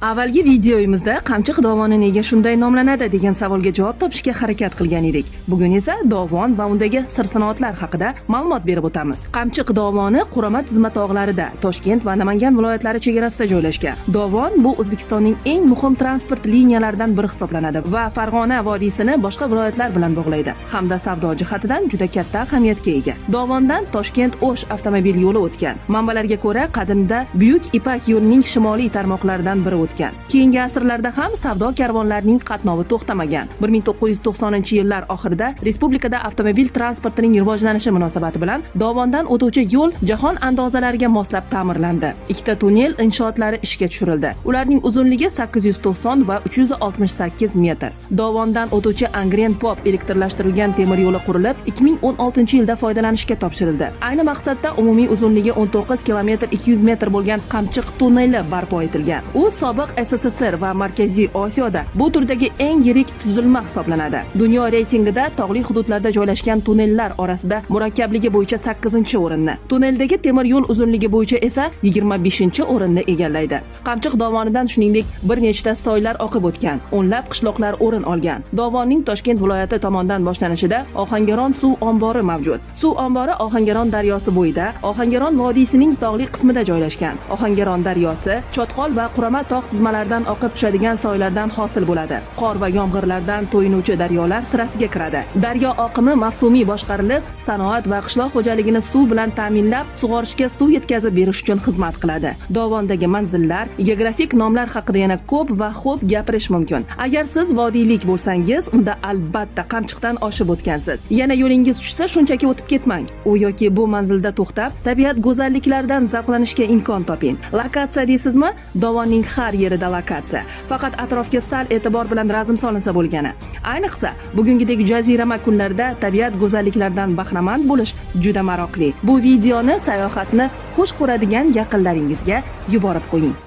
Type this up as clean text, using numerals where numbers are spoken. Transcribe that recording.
Avvalgi videoyimizda Qamchiq dovoni nega shunday nomlanadi degan savolga javob topishga harakat qilgan edik. Bugun esa dovon va undagi sir-sinoatlar haqida ma'lumot berib o'tamiz. Qamchiq dovoni Quramat tizma tog'larida, Toshkent va Namangan viloyatlari chegarasida joylashgan. Dovon bu O'zbekistonning eng muhim transport liniyalaridan biri hisoblanadi va Farg'ona vodiysini boshqa viloyatlar bilan bog'laydi hamda savdo jihatidan juda katta ahamiyatga ega. Dovondan Toshkent-O'sh avtomobil yo'li o'tgan. Manbalarga ko'ra, qadimda Buyuk Ipak yo'lining shimoliy tarmoqlaridan biri o'tgan. Keyingi asrlarda ham savdo karvonlarining qatnovi to'xtamagan. 1990-yillar oxirida respublikada avtomobil transportining rivojlanishi munosabati bilan dovondan o'tuvchi yo'l jahon andozalariga moslab ta'mirlandi. Ikkita tunnel inshootlari ishga tushirildi. Ularning uzunligi 890 va 368 metr. Dovondan o'tuvchi Angren Pop elektrlashtirilgan temir yo'li qurilib, 2016-yilda foydalanishga topshirildi. Ayni maqsadda umumiy uzunligi 19 km 200 metr bo'lgan Qamchiq tunneli barpo etilgan. U sobiq SSSR va Markaziy Osiyoda bu turdagi eng yirik tuzilma hisoblanadi. Dunyo reytingida tog'li hududlarda joylashgan tunnellar orasida murakkabligi bo'yicha 8-o'rinni, tunneldagi temir yo'l uzunligi bo'yicha esa 25-o'rinni egallaydi. Qamchiq dovonidan shuningdek bir nechta soylar oqib o'tgan, o'nlab qishloqlar o'rin olgan. Dovonning Toshkent viloyati tomonidan boshlanishida Ohangaron suv ombori mavjud. Suv ombori Ohangaron daryosi bo'yida, Ohangaron vodiysining tog'li qismida joylashgan. Ohangaron daryosi Chotqol va Quramat tog' tizmalaridan oqib tushadigan soylardan hosil bo'ladi. Qor va yomg'irlardan to'yinuvchi daryolar sirasiga kiradi. Daryo oqimi mavsumiy boshqarilib, sanoat va qishloq xo'jaligini suv bilan ta'minlab, sug'orishga suv yetkazib berish uchun xizmat qiladi. Dovondagi manzillar, geografik nomlar haqida yana ko'p va xo'p gapirish mumkin. Agar siz vodiylik bo'lsangiz, unda albatta Qamchiqdan oshib o'tgansiz. Yana yo'lingiz tushsa, shunchaki o'tib ketmang. U yoki bu manzilda to'xtab, tabiat go'zalliklaridan zavqlanishga imkon toping. Lokatsiya deysizmi? Dovonning har yerida lokatsiya. Faqat atrofga sal e'tibor bilan razm solinsa bo'lgani. Ayniqsa, bugungidek jazirama kunlarda tabiat go'zalliklaridan bahramand bo'lish juda maroqli. Bu videoni sayohatni xush ko'radigan yaqinlaringizga yuborib qo'ying.